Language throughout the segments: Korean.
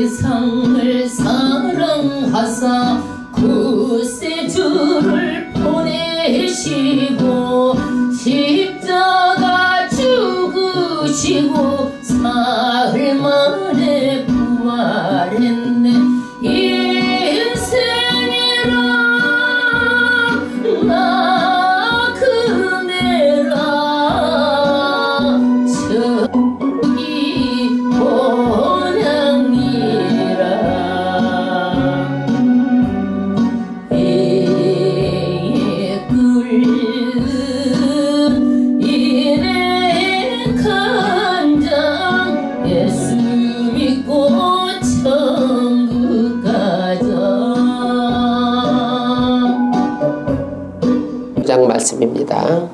세상을 사랑하사 구세주를 보내시고 십자가 죽으시고 사흘 만에 부활했네. 인생이라 나 그네라 저기 본향이라 배에 끓는 인의 간장 예수 믿고 천국 가자. 장 말씀입니다.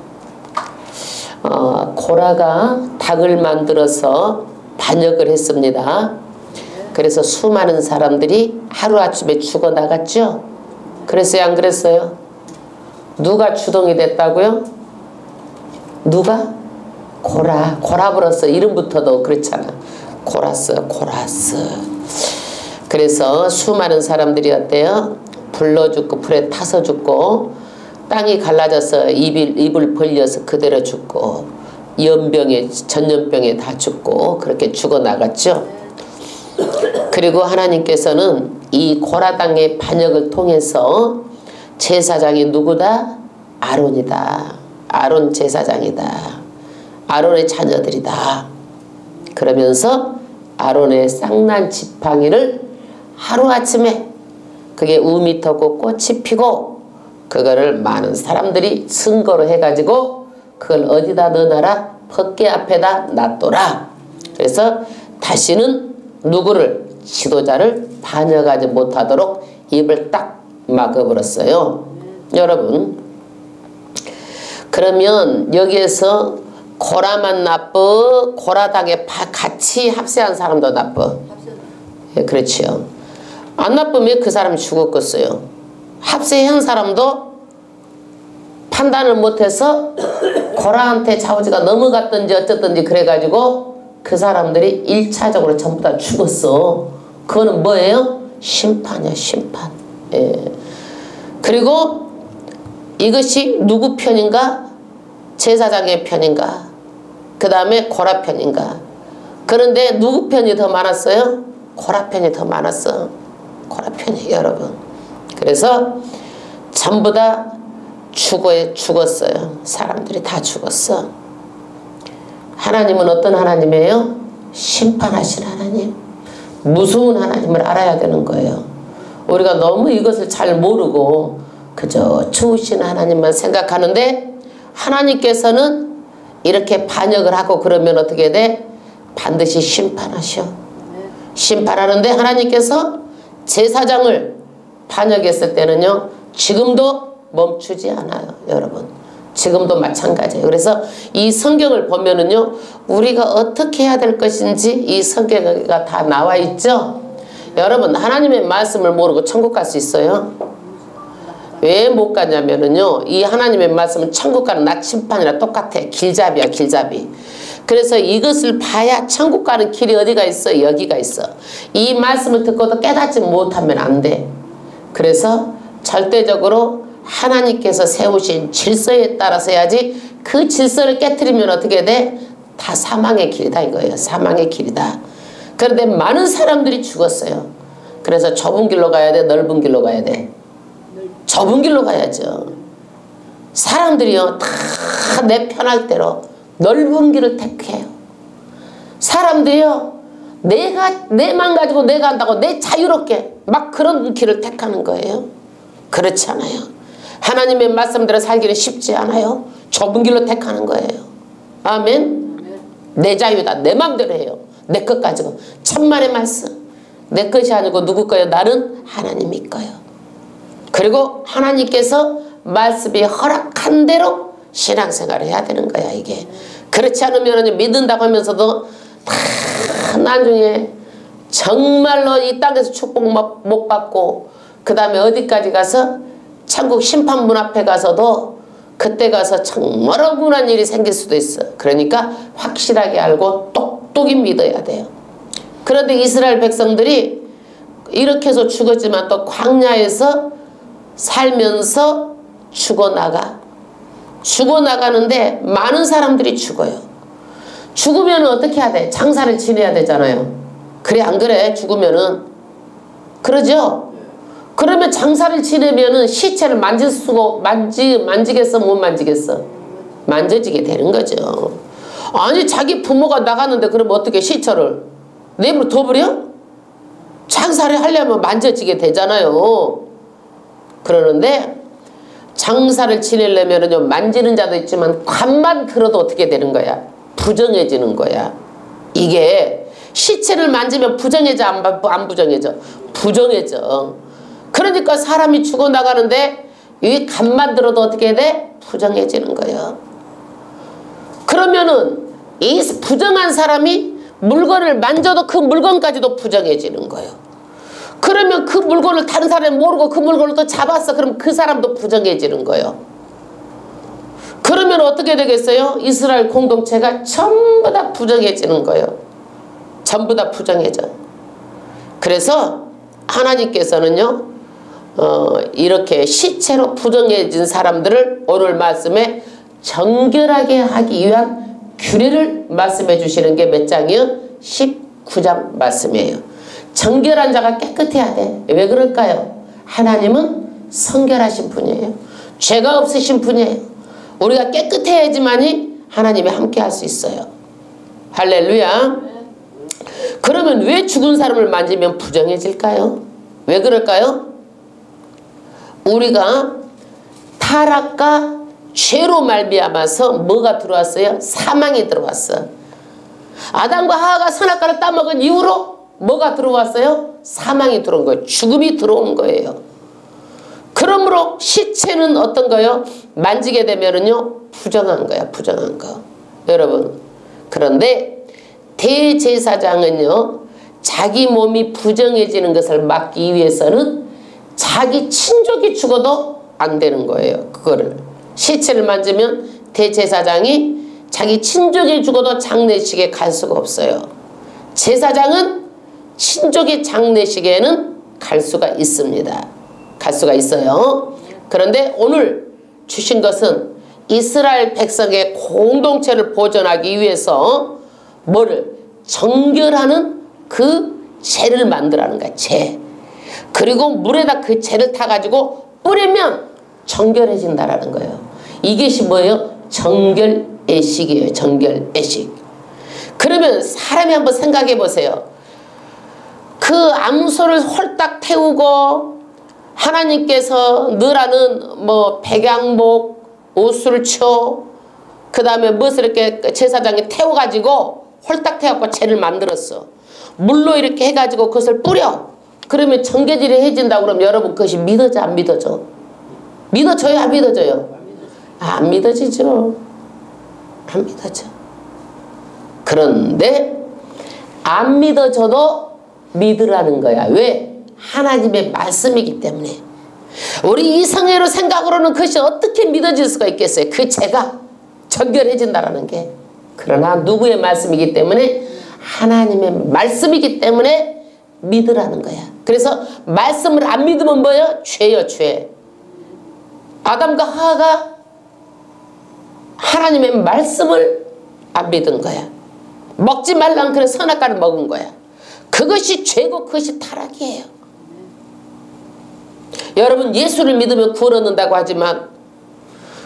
고라가 닭을 만들어서 반역을 했습니다. 그래서 수많은 사람들이 하루아침에 죽어나갔죠. 그랬어요, 안 그랬어요? 누가 주동이 됐다고요? 누가? 고라브로스. 이름부터도 그렇잖아. 고라스. 그래서 수많은 사람들이 어때요? 불러 죽고 불에 타서 죽고 땅이 갈라져서 입을 벌려서 그대로 죽고 전염병에 다 죽고 그렇게 죽어나갔죠. 그리고 하나님께서는 이 고라 땅의 반역을 통해서 제사장이 누구다? 아론이다. 아론 제사장이다. 아론의 자녀들이다. 그러면서 아론의 쌍난 지팡이를 하루아침에 그게 우미 터고 꽃이 피고 그거를 많은 사람들이 증거로 해가지고 그걸 어디다 넣어놔라? 법궤 앞에다 놔둬라. 그래서 다시는 누구를? 지도자를 반역하지 못하도록 입을 딱 막아버렸어요. 여러분, 그러면 여기에서 고라만 나쁘, 고라당에 같이 합세한 사람도 나쁘. 예, 그렇지요. 안 나쁘면 그 사람이 죽었겠어요. 합세한 사람도 판단을 못해서 고라한테 자우지가 넘어갔든지 어쨌든지 그래가지고 그 사람들이 1차적으로 전부 다 죽었어. 그거는 뭐예요? 심판이야, 심판. 예. 그리고 이것이 누구 편인가? 제사장의 편인가? 그 다음에 고라 편인가? 그런데 누구 편이 더 많았어요? 고라 편이 더 많았어. 고라 편이 여러분. 그래서 전부 다 죽었어요. 사람들이 다 죽었어. 하나님은 어떤 하나님이에요? 심판하신 하나님. 무서운 하나님을 알아야 되는 거예요. 우리가 너무 이것을 잘 모르고 그저 좋으신 하나님만 생각하는데 하나님께서는 이렇게 반역을 하고 그러면 어떻게 돼? 반드시 심판하셔. 심판하는데 하나님께서 제사장을 반역했을 때는요 지금도 멈추지 않아요. 여러분 지금도 마찬가지예요. 그래서 이 성경을 보면은요 우리가 어떻게 해야 될 것인지 이 성경에 다 나와 있죠. 여러분 하나님의 말씀을 모르고 천국 갈 수 있어요? 왜 못 가냐면은요 이 하나님의 말씀은 천국 가는 나침판이랑 똑같아. 길잡이야, 길잡이. 그래서 이것을 봐야 천국 가는 길이 어디가 있어? 여기가 있어. 이 말씀을 듣고도 깨닫지 못하면 안 돼. 그래서 절대적으로 하나님께서 세우신 질서에 따라서 해야지. 그 질서를 깨트리면 어떻게 돼? 다 사망의 길이다 이거예요. 사망의 길이다. 그런데 많은 사람들이 죽었어요. 그래서 좁은 길로 가야 돼? 넓은 길로 가야 돼? 좁은 길로 가야죠. 사람들이요 다 내 편할 대로 넓은 길을 택해요. 사람들이요 내만 가지고 내가 한다고 내 자유롭게 막 그런 길을 택하는 거예요. 그렇지 않아요. 하나님의 말씀대로 살기는 쉽지 않아요. 좁은 길로 택하는 거예요. 아멘. 내 자유다. 내 마음대로 해요. 내 것 가지고. 천만의 말씀. 내 것이 아니고 누구 거예요? 나는 하나님이 거예요. 그리고 하나님께서 말씀이 허락한 대로 신앙생활을 해야 되는 거야 이게. 그렇지 않으면 믿는다고 하면서도 다 나중에 정말로 이 땅에서 축복 못 받고 그 다음에 어디까지 가서 천국 심판문 앞에 가서도 그때 가서 정말 억울한 일이 생길 수도 있어. 그러니까 확실하게 알고 똑똑히 믿어야 돼요. 그런데 이스라엘 백성들이 이렇게 해서 죽었지만 또 광야에서 살면서 죽어나가는데 많은 사람들이 죽어요. 죽으면 어떻게 해야 돼? 장사를 지내야 되잖아요. 그래 안 그래? 죽으면은 그러죠? 그러면 장사를 지내면은 시체를 만지겠어? 못 만지겠어? 만져지게 되는 거죠. 아니 자기 부모가 나갔는데 그럼 어떻게 시체를 내버려 둬버려? 장사를 하려면 만져지게 되잖아요. 그러는데 장사를 지내려면 만지는 자도 있지만 관만 들어도 어떻게 되는 거야? 부정해지는 거야. 이게 시체를 만지면 부정해져 안 부정해져? 부정해져. 그러니까 사람이 죽어나가는데 이 간만 들어도 어떻게 돼? 부정해지는 거예요. 그러면은 이 부정한 사람이 물건을 만져도 그 물건까지도 부정해지는 거예요. 그러면 그 물건을 다른 사람이 모르고 그 물건을 또 잡았어. 그럼 그 사람도 부정해지는 거예요. 그러면 어떻게 되겠어요? 이스라엘 공동체가 전부 다 부정해지는 거예요. 전부 다 부정해져. 그래서 하나님께서는요 이렇게 시체로 부정해진 사람들을 오늘 말씀에 정결하게 하기 위한 규례를 말씀해 주시는 게 몇 장이요? 19장 말씀이에요. 정결한 자가 깨끗해야 돼. 왜 그럴까요? 하나님은 성결하신 분이에요. 죄가 없으신 분이에요. 우리가 깨끗해야지만이 하나님이 함께 할 수 있어요. 할렐루야. 그러면 왜 죽은 사람을 만지면 부정해질까요? 왜 그럴까요? 우리가 타락과 죄로 말미암아서 뭐가 들어왔어요? 사망이 들어왔어. 아담과 하와가 선악과를 따먹은 이후로 뭐가 들어왔어요? 사망이 들어온 거예요. 죽음이 들어온 거예요. 그러므로 시체는 어떤 거요? 만지게 되면은요 부정한 거야. 부정한 거. 여러분 그런데 대제사장은요 자기 몸이 부정해지는 것을 막기 위해서는 자기 친족이 죽어도 안 되는 거예요. 그거를 시체를 만지면 대제사장이 자기 친족이 죽어도 장례식에 갈 수가 없어요. 제사장은 친족의 장례식에는 갈 수가 있습니다. 갈 수가 있어요. 그런데 오늘 주신 것은 이스라엘 백성의 공동체를 보존하기 위해서 뭐를? 정결하는 그 재를 만들라는 거야. 재. 그리고 물에다 그 재를 타가지고 뿌리면 정결해진다라는 거예요. 이것이 뭐예요? 정결애식이에요. 정결애식. 그러면 사람이 한번 생각해 보세요. 그 암소를 홀딱 태우고 하나님께서 너라는 뭐 백양목 옷을 쳐 그 다음에 무엇을 이렇게 제사장이 태워가지고 홀딱 태워갖고 재를 만들었어. 물로 이렇게 해가지고 그것을 뿌려. 그러면 정결이 해진다고 그러면 여러분 그것이 믿어져 안 믿어져? 믿어져요 안 믿어져요? 안 믿어지죠. 안 믿어져. 그런데 안 믿어져도 믿으라는 거야. 왜? 하나님의 말씀이기 때문에. 우리 이성애로 생각으로는 그것이 어떻게 믿어질 수가 있겠어요? 그 죄가 정결해진다라는 게. 그러나 누구의 말씀이기 때문에? 하나님의 말씀이기 때문에 믿으라는 거야. 그래서 말씀을 안 믿으면 뭐예요? 죄요 죄. 아담과 하와가 하나님의 말씀을 안 믿은 거야. 먹지 말라는 그런 선악과를 먹은 거야. 그것이 죄고 그것이 타락이에요. 여러분 예수를 믿으면 구원 얻는다고 하지만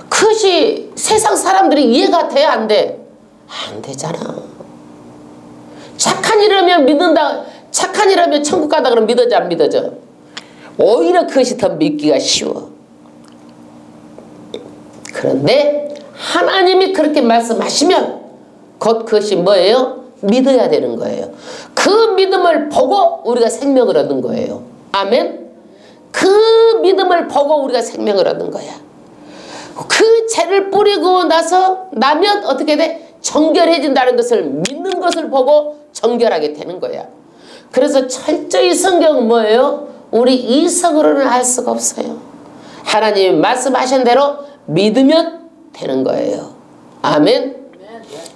그것이 세상 사람들이 이해가 돼 안 돼? 안 되잖아. 착한 일이라면 믿는다. 착한 일이라면 천국 가다 그러면 믿어져 안 믿어져? 오히려 그것이 더 믿기가 쉬워. 그런데 하나님이 그렇게 말씀하시면 곧 그것이 뭐예요? 믿어야 되는 거예요. 그 믿음을 보고 우리가 생명을 얻는 거예요. 아멘? 그 믿음을 보고 우리가 생명을 얻는 거야. 그 죄를 뿌리고 나면 어떻게 돼? 정결해진다는 것을 믿는 것을 보고 정결하게 되는 거야. 그래서 철저히 성경은 뭐예요? 우리 이성으로는 알 수가 없어요. 하나님이 말씀하신 대로 믿으면 되는 거예요. 아멘.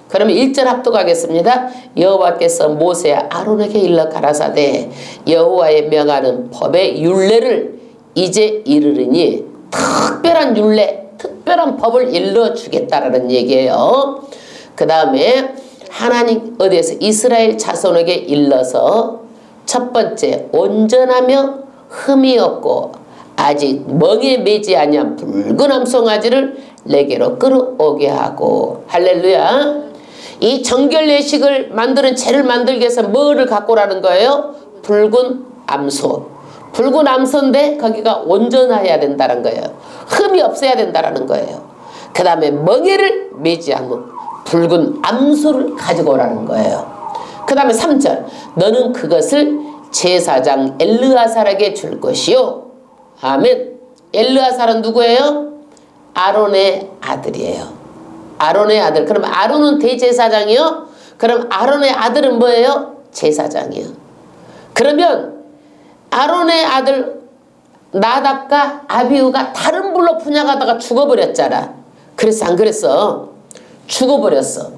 그러면 1절 합독하겠습니다. 여호와께서 모세와 아론에게 일러 가라사대 여호와의 명하는 법의 율례를 이제 이르르니 특별한 율례, 특별한 법을 일러주겠다라는 얘기예요. 그 다음에 하나님 어디에서 이스라엘 자손에게 일러서 첫 번째 온전하며 흠이 없고 아직 멍에 매지 아니한 붉은 암송아지를 내게로 끌어오게 하고 할렐루야. 이 정결 예식을 만드는 재를 만들기 위해서 뭐를 갖고 오라는 거예요? 붉은 암소. 붉은 암소인데 거기가 온전해야 된다는 거예요. 흠이 없어야 된다는 거예요. 그 다음에 멍에를 매지 않는 붉은 암소를 가지고 오라는 거예요. 그 다음에 3절 너는 그것을 제사장 엘르아살에게 줄 것이요. 아멘. 엘르아살은 누구예요? 아론의 아들이에요. 아론의 아들. 그럼 아론은 대제사장이요? 그럼 아론의 아들은 뭐예요? 제사장이요. 그러면 아론의 아들 나답과 아비후가 다른 불로 분양하다가 죽어버렸잖아. 그래서 안 그랬어? 죽어버렸어.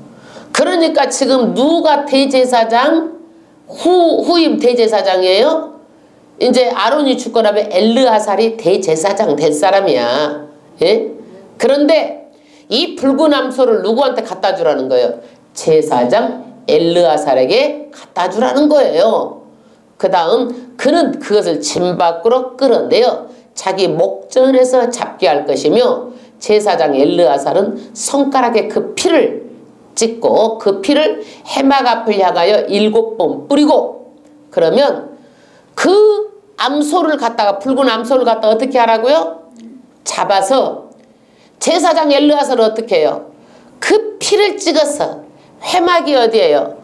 그러니까 지금 누가 대제사장? 후임 대제사장이에요? 이제 아론이 죽고나면 엘르아살이 대제사장 된 사람이야. 예? 그런데 이 붉은 암소를 누구한테 갖다 주라는 거예요? 제사장 엘르아살에게 갖다 주라는 거예요. 그 다음 그는 그것을 진 밖으로 끌어내어 자기 목전에서 잡게 할 것이며 제사장 엘르아살은 손가락에 그 피를 찍고 그 피를 해막 앞을 향하여 7번 뿌리고 그러면 그 암소를 갖다가 붉은 암소를 갖다가 어떻게 하라고요? 잡아서 제사장 엘르아살은 어떻게 해요? 그 피를 찍어서 회막이 어디예요?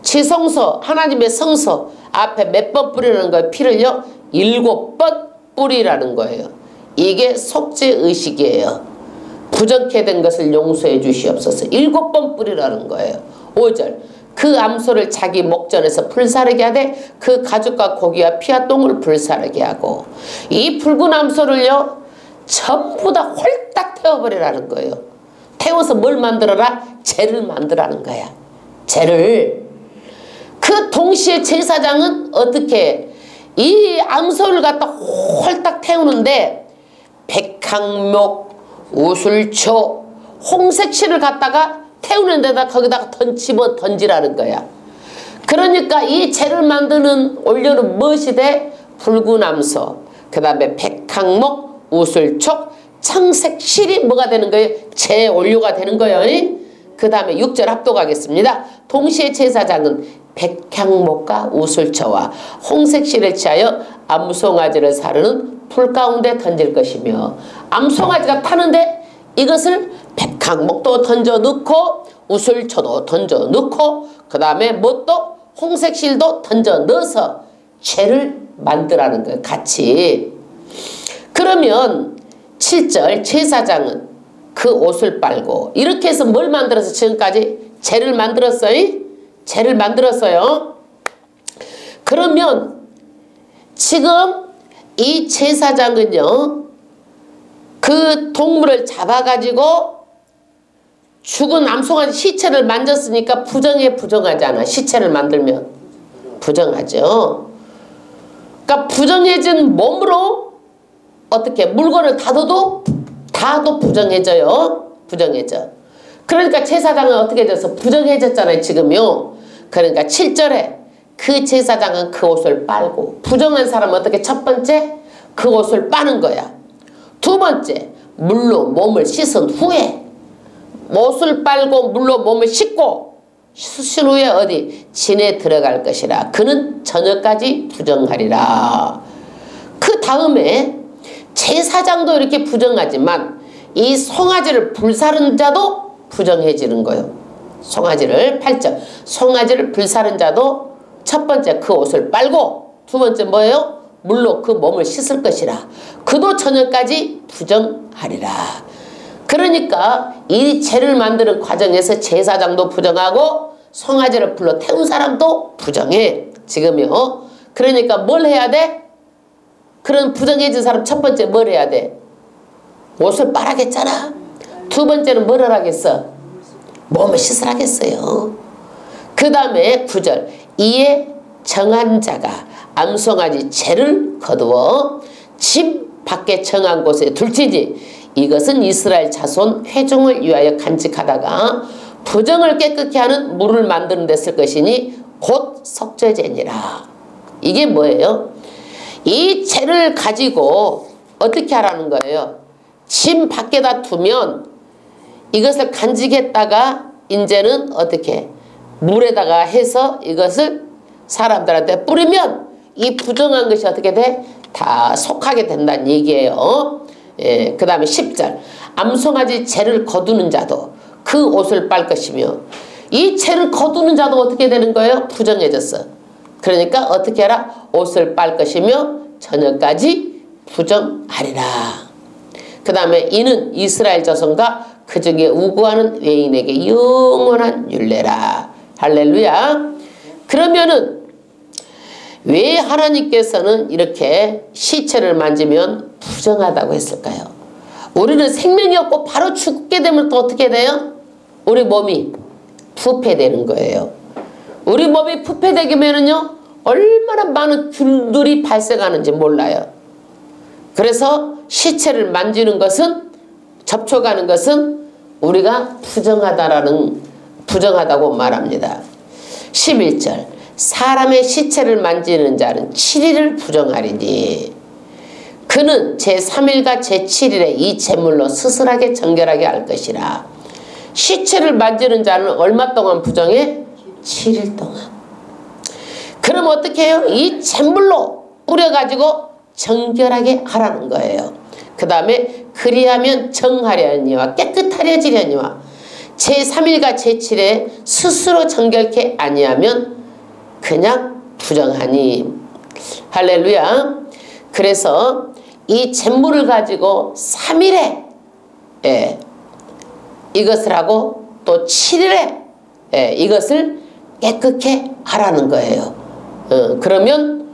지성소 하나님의 성소 앞에 몇 번 뿌리는 거예요? 피를요? 7번 뿌리라는 거예요. 이게 속죄의식이에요. 부정케 된 것을 용서해 주시옵소서. 7번 뿌리라는 거예요. 5절 그 암소를 자기 목전에서 불사르게 하되 그 가죽과 고기와 피와 똥을 불사르게 하고 이 붉은 암소를요 전부 다 홀딱 태워버리라는 거예요. 태워서 뭘 만들어라? 재를 만들라는 거야. 재를. 그 동시에 제사장은 어떻게 이 암소를 갖다 홀딱 태우는데 백항목, 우술초, 홍색실을 갖다가 태우는 데다 거기다가 집어 던지라는 거야. 그러니까 이 재를 만드는 원료는 무엇이 돼? 붉은 암소, 그 다음에 백항목, 우술촉, 청색실이 뭐가 되는 거예요? 재 원료가 되는 거예요. 그 다음에 6절 합독하겠습니다. 동시에 제사장은 백향목과 우술초와 홍색실을 취하여 암송아지를 사르는 불 가운데 던질 것이며 암송아지가 타는데 이것을 백향목도 던져 넣고 우술초도 던져 넣고 그 다음에 뭣도 홍색실도 던져 넣어서 죄를 만들라는 거예요. 같이. 그러면 7절 제사장은 그 옷을 빨고 이렇게 해서 뭘 만들어서 지금까지 죄를 만들었어요? 죄를 만들었어요. 그러면 지금 이 제사장은요 그 동물을 잡아가지고 죽은 암송아지 시체를 만졌으니까 부정해 부정하지 않아? 시체를 만들면 부정하죠. 그러니까 부정해진 몸으로 어떻게 물건을 다둬도 부정해져요. 부정해져. 그러니까 제사장은 어떻게 해져서 부정해졌잖아요. 지금요. 그러니까 7절에 그 제사장은 그 옷을 빨고 부정한 사람은 어떻게 첫 번째 그 옷을 빠는 거야. 두 번째 물로 몸을 씻은 후에 옷을 빨고 물로 몸을 씻고 씻은 후에 어디 진에 들어갈 것이라 그는 저녁까지 부정하리라. 그 다음에 제사장도 이렇게 부정하지만 이 송아지를 불사른 자도 부정해지는 거예요. 송아지를 8절 송아지를 불사른 자도 첫 번째 그 옷을 빨고 두 번째 뭐예요? 물로 그 몸을 씻을 것이라 그도 저녁까지 부정하리라. 그러니까 이 죄를 만드는 과정에서 제사장도 부정하고 송아지를 불러 태운 사람도 부정해. 지금요. 그러니까 뭘 해야 돼? 그런 부정해진 사람 첫 번째 뭘 해야 돼? 옷을 빨아겠잖아. 두 번째는 뭘 하라겠어? 몸을 씻으라겠어요. 그 다음에 9절 이에 정한 자가 암송아지 죄를 거두어 집 밖에 정한 곳에 둘지니 이것은 이스라엘 자손 회중을 위하여 간직하다가 부정을 깨끗게 하는 물을 만드는 데 쓸 것이니 곧 속죄제니라. 이게 뭐예요? 이 죄를 가지고 어떻게 하라는 거예요? 집 밖에다 두면 이것을 간직했다가 이제는 어떻게 물에다가 해서 이것을 사람들한테 뿌리면 이 부정한 것이 어떻게 돼? 다 속하게 된다는 얘기예요. 예, 그 다음에 10절 암송아지 죄를 거두는 자도 그 옷을 빨 것이며 이 죄를 거두는 자도 어떻게 되는 거예요? 부정해졌어. 그러니까 어떻게 하라? 옷을 빨 것이며 저녁까지 부정하리라. 그 다음에 이는 이스라엘 자손과 그 중에 우고하는 외인에게 영원한 율례라. 할렐루야. 그러면은 왜 하나님께서는 이렇게 시체를 만지면 부정하다고 했을까요? 우리는 생명이 없고 바로 죽게 되면 또 어떻게 돼요? 우리 몸이 부패되는 거예요. 우리 몸이 부패되면은요 얼마나 많은 균들이 발생하는지 몰라요. 그래서 시체를 만지는 것은 접촉하는 것은 우리가 부정하다고 말합니다. 11절 사람의 시체를 만지는 자는 7일을 부정하리니 그는 제3일과 제7일에 이 제물로 스스하게 정결하게 할 것이라. 시체를 만지는 자는 얼마 동안 부정해? 7일 동안. 그럼 어떻게 해요? 이 제물로 뿌려가지고 정결하게 하라는 거예요. 그 다음에 그리하면 정하려니와 깨끗하려지려니와 제3일과 제7에 스스로 정결케 아니하면 그냥 부정하니. 할렐루야. 그래서 이 제물을 가지고 3일에 이것을 하고 또 7일에 이것을 깨끗게 하라는 거예요. 그러면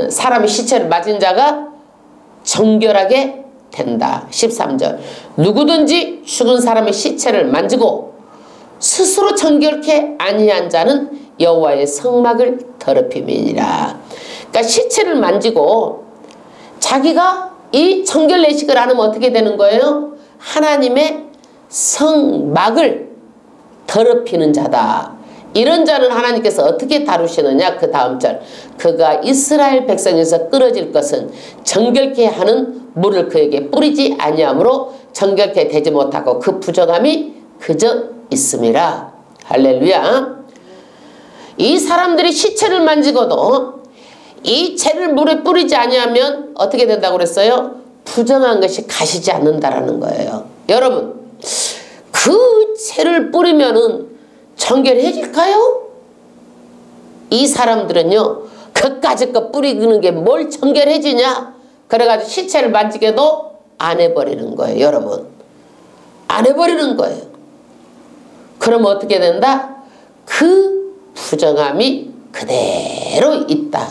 사람의 시체를 맞은 자가 정결하게 된다. 13절 누구든지 죽은 사람의 시체를 만지고 스스로 정결케 아니한 자는 여호와의 성막을 더럽힘이니라. 그러니까 시체를 만지고 자기가 이 정결 내식을 안 하면 어떻게 되는 거예요? 하나님의 성막을 더럽히는 자다. 이런 자는 하나님께서 어떻게 다루시느냐? 그 다음 절 그가 이스라엘 백성에서 끊어질 것은 정결케 하는 물을 그에게 뿌리지 아니하므로 정결케 되지 못하고 그 부정함이 그저 있음이라. 할렐루야. 이 사람들이 시체를 만지고도 이 죄를 물에 뿌리지 아니하면 어떻게 된다고 그랬어요? 부정한 것이 가시지 않는다라는 거예요. 여러분 그 죄를 뿌리면은 정결해질까요? 이 사람들은요 그까짓 거 뿌리는 게 뭘 정결해지냐? 그래가지고 시체를 만지게도 안 해버리는 거예요. 여러분 안 해버리는 거예요. 그러면 어떻게 된다? 그 부정함이 그대로 있다.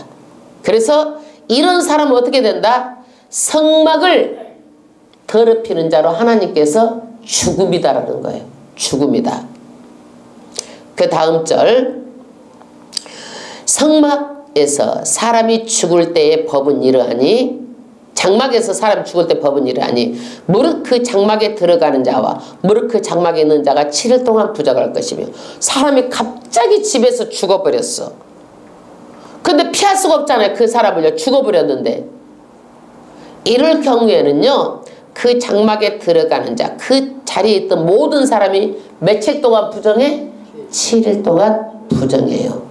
그래서 이런 사람은 어떻게 된다? 성막을 더럽히는 자로 하나님께서 죽음이다라는 거예요. 죽음이다. 그 다음 절 성막에서 사람이 죽을 때의 법은 이러하니 장막에서 사람이 죽을 때 법은 이러하니 무릇 그 장막에 들어가는 자와 무릇 그 장막에 있는 자가 7일 동안 부정할 것이며 사람이 갑자기 집에서 죽어버렸어. 근데 피할 수가 없잖아요. 그 사람을 죽어버렸는데 이럴 경우에는요 그 장막에 들어가는 자 그 자리에 있던 모든 사람이 며칠 동안 부정해? 7일 동안 부정해요.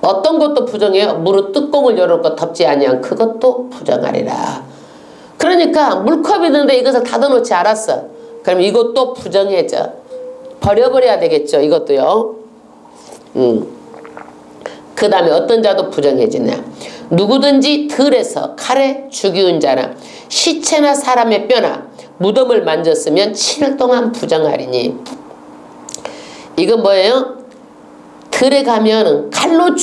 어떤 것도 부정해요? 무릇 뚜껑을 열어놓고 덮지 아니한 그것도 부정하리라. 그러니까 물컵이 있는데 이것을 닫아놓지 않았어. 그럼 이것도 부정해져. 버려버려야 되겠죠. 이것도요. 그 다음에 어떤 자도 부정해지냐. 누구든지 들에서 칼에 죽이운 자나 시체나 사람의 뼈나 무덤을 만졌으면 7일 동안 부정하리니. 이건 뭐예요? 들에 가면 칼로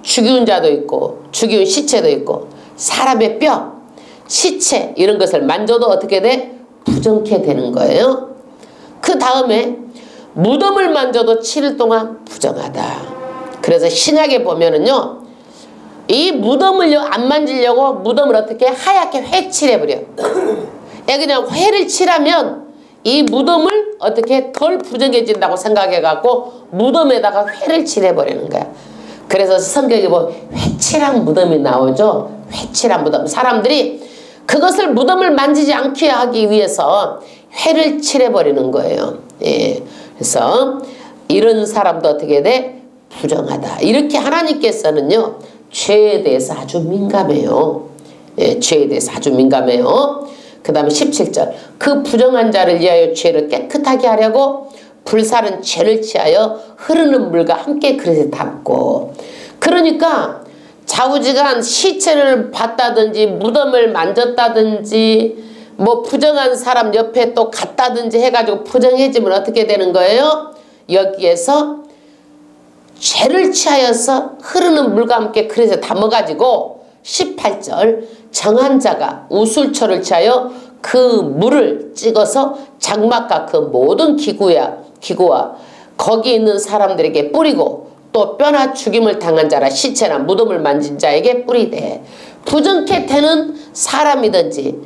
죽이는 자도 있고 죽이는 시체도 있고 사람의 뼈, 시체 이런 것을 만져도 어떻게 돼? 부정케 되는 거예요. 그 다음에 무덤을 만져도 7일 동안 부정하다. 그래서 신약에 보면은요, 이 무덤을 안 만지려고 무덤을 어떻게 하얗게 회칠해버려. 그냥 회를 칠하면 이 무덤을 어떻게 덜 부정해진다고 생각해갖고 무덤에다가 회를 칠해버리는 거야. 그래서 성경에 보면 회칠한 무덤이 나오죠. 회칠한 무덤. 사람들이 그것을 무덤을 만지지 않게 하기 위해서 회를 칠해버리는 거예요. 예. 그래서 이런 사람도 어떻게 돼? 부정하다. 이렇게 하나님께서는요, 죄에 대해서 아주 민감해요. 예, 죄에 대해서 아주 민감해요. 그 다음에 17절. 그 부정한 자를 위하여 죄를 깨끗하게 하려고 불살은 죄를 취하여 흐르는 물과 함께 그릇에 담고. 그러니까 좌우지간 시체를 봤다든지 무덤을 만졌다든지 뭐 부정한 사람 옆에 또 갔다든지 해가지고 부정해지면 어떻게 되는 거예요? 여기에서 죄를 취하여서 흐르는 물과 함께 그릇에 담아가지고 18절 정한 자가 우술초를 취하여 그 물을 찍어서 장막과 그 모든 기구와 거기 있는 사람들에게 뿌리고 또 뼈나 죽임을 당한 자라 시체나 무덤을 만진 자에게 뿌리되. 부정케 되는 사람이든지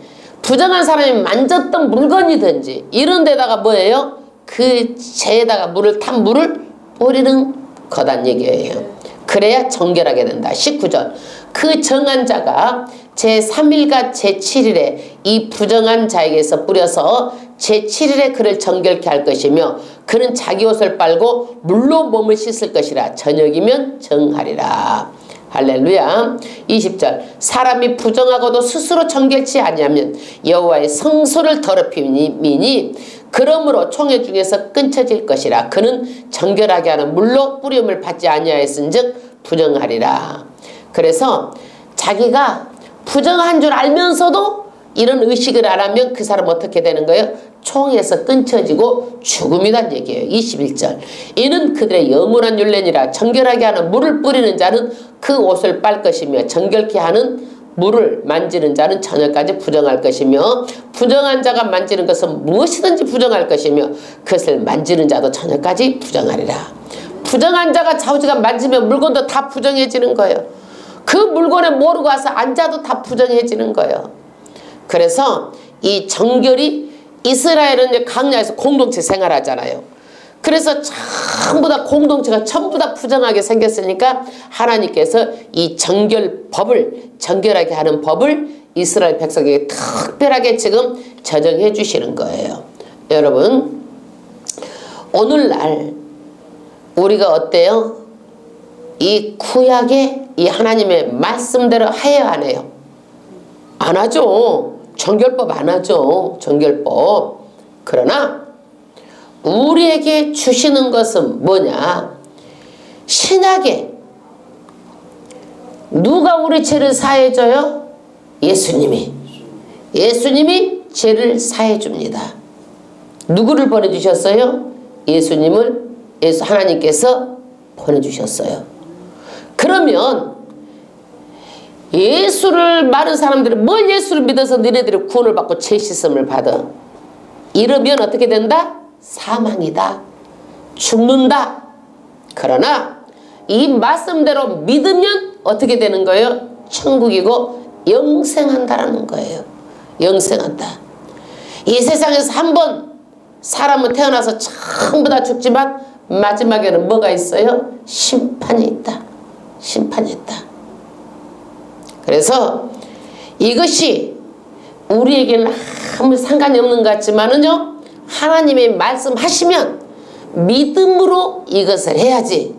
부정한 사람이 만졌던 물건이든지 이런 데다가 뭐예요? 그 죄에다가 탄 물을 뿌리는 거단 얘기예요. 그래야 정결하게 된다. 19절. 그 정한 자가 제3일과 제7일에 이 부정한 자에게서 뿌려서 제7일에 그를 정결케 할 것이며 그는 자기 옷을 빨고 물로 몸을 씻을 것이라. 저녁이면 정하리라. 할렐루야. 20절. 사람이 부정하고도 스스로 정결치 아니하면 여호와의 성소를 더럽히니 그러므로 총회 중에서 끊쳐질 것이라. 그는 정결하게 하는 물로 뿌림을 받지 아니하였은즉 부정하리라. 그래서 자기가 부정한 줄 알면서도 이런 의식을 안 하면 그 사람 어떻게 되는 거예요? 총에서 끊쳐지고 죽음이란 얘기예요. 21절. 이는 그들의 영원한 율례니라. 정결하게 하는 물을 뿌리는 자는 그 옷을 빨 것이며 정결케 하는 물을 만지는 자는 저녁까지 부정할 것이며 부정한 자가 만지는 것은 무엇이든지 부정할 것이며 그것을 만지는 자도 저녁까지 부정하리라. 부정한 자가 좌우지간 만지면 물건도 다 부정해지는 거예요. 그 물건에 모르고 와서 앉아도 다 부정해지는 거예요. 그래서 이 정결이 이스라엘은 이제 광야에서 공동체 생활하잖아요. 그래서 전부 다 공동체가 전부 다 부정하게 생겼으니까 하나님께서 이 정결법을 정결하게 하는 법을 이스라엘 백성에게 특별하게 지금 저정해 주시는 거예요. 여러분, 오늘날 우리가 어때요? 이 구약의 이 하나님의 말씀대로 해요, 안 해요? 안 하죠. 정결법 안 하죠. 정결법. 그러나 우리에게 주시는 것은 뭐냐? 신약에 누가 우리 죄를 사해줘요? 예수님이. 예수님이 죄를 사해줍니다. 누구를 보내주셨어요? 예수님을 하나님께서 보내주셨어요. 그러면 예수를 많은 사람들이 뭘 예수를 믿어서 너네들이 구원을 받고 죄 씻음을 받아? 이러면 어떻게 된다? 사망이다. 죽는다. 그러나 이 말씀대로 믿으면 어떻게 되는 거예요? 천국이고 영생한다라는 거예요. 영생한다. 이 세상에서 한 번 사람은 태어나서 전부 다 죽지만 마지막에는 뭐가 있어요? 심판이 있다. 심판이 있다. 그래서 이것이 우리에게는 아무 상관이 없는 것 같지만은요, 하나님의 말씀하시면 믿음으로 이것을 해야지,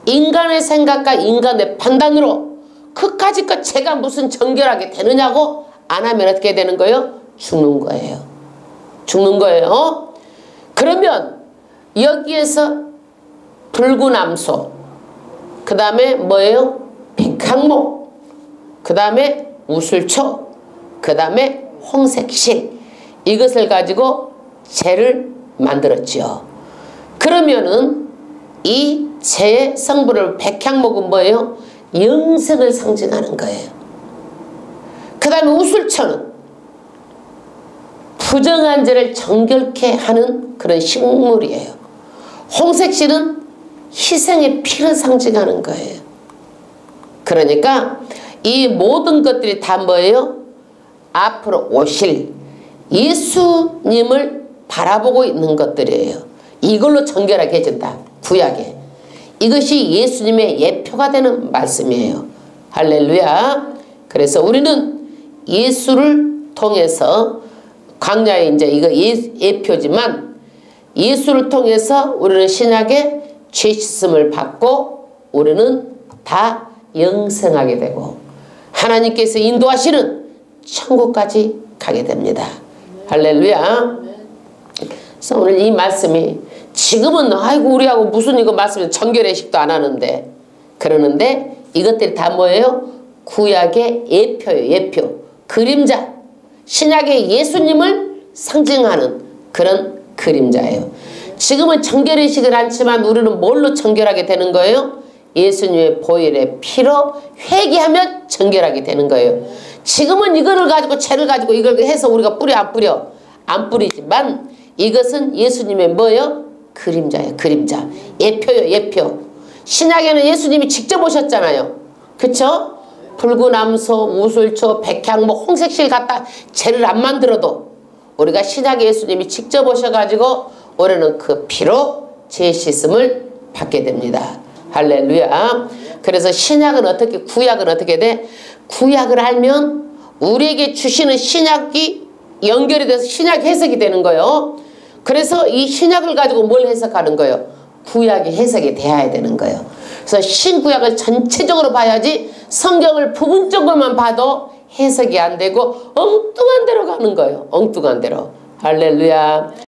인간의 생각과 인간의 판단으로 그까짓 제가 무슨 정결하게 되느냐고 안 하면 어떻게 되는 거예요? 죽는 거예요. 죽는 거예요. 그러면 여기에서 붉은 암소, 그 다음에 뭐예요? 백항목, 그 다음에 우슬초, 그 다음에 홍색실, 이것을 가지고 재를 만들었지요. 그러면은 이 재의 성분을 백향목은 뭐예요? 영생을 상징하는 거예요. 그 다음에 우술초는 부정한 죄를 정결케 하는 그런 식물이에요. 홍색실은 희생의 피를 상징하는 거예요. 그러니까 이 모든 것들이 다 뭐예요? 앞으로 오실 예수님을 바라보고 있는 것들이에요. 이걸로 정결하게 해준다. 구약에. 이것이 예수님의 예표가 되는 말씀이에요. 할렐루야. 그래서 우리는 예수를 통해서 광야에 이제 이거 예표지만 예수를 통해서 우리는 신약의 죄 씻음을 받고 우리는 다 영생하게 되고 하나님께서 인도하시는 천국까지 가게 됩니다. 할렐루야. 그래서 오늘 이 말씀이 지금은 아이고 우리하고 무슨 이거 말씀이 정결의식도 안 하는데 그러는데 이것들이 다 뭐예요? 구약의 예표예요. 예표. 그림자. 신약의 예수님을 상징하는 그런 그림자예요. 지금은 정결의식을 않지만 우리는 뭘로 정결하게 되는 거예요? 예수님의 보혈의 피로 회개하면 정결하게 되는 거예요. 지금은 이거를 가지고 죄를 가지고 이걸 해서 우리가 뿌려 안 뿌려? 안 뿌리지만 이것은 예수님의 뭐예요? 그림자예요. 그림자. 예표요. 예표. 신약에는 예수님이 직접 오셨잖아요. 그쵸? 붉은 암소, 우술초, 백향목, 홍색실 갖다 죄를 안 만들어도 우리가 신약의 예수님이 직접 오셔가지고 우리는 그 피로 죄 씻음을 받게 됩니다. 할렐루야. 그래서 신약은 어떻게, 구약은 어떻게 돼? 구약을 알면 우리에게 주시는 신약이 연결이 돼서 신약 해석이 되는 거예요. 그래서 이 신약을 가지고 뭘 해석하는 거예요? 구약이 해석이 돼야 되는 거예요. 그래서 신구약을 전체적으로 봐야지 성경을 부분적으로만 봐도 해석이 안 되고 엉뚱한 데로 가는 거예요. 엉뚱한 데로. 할렐루야.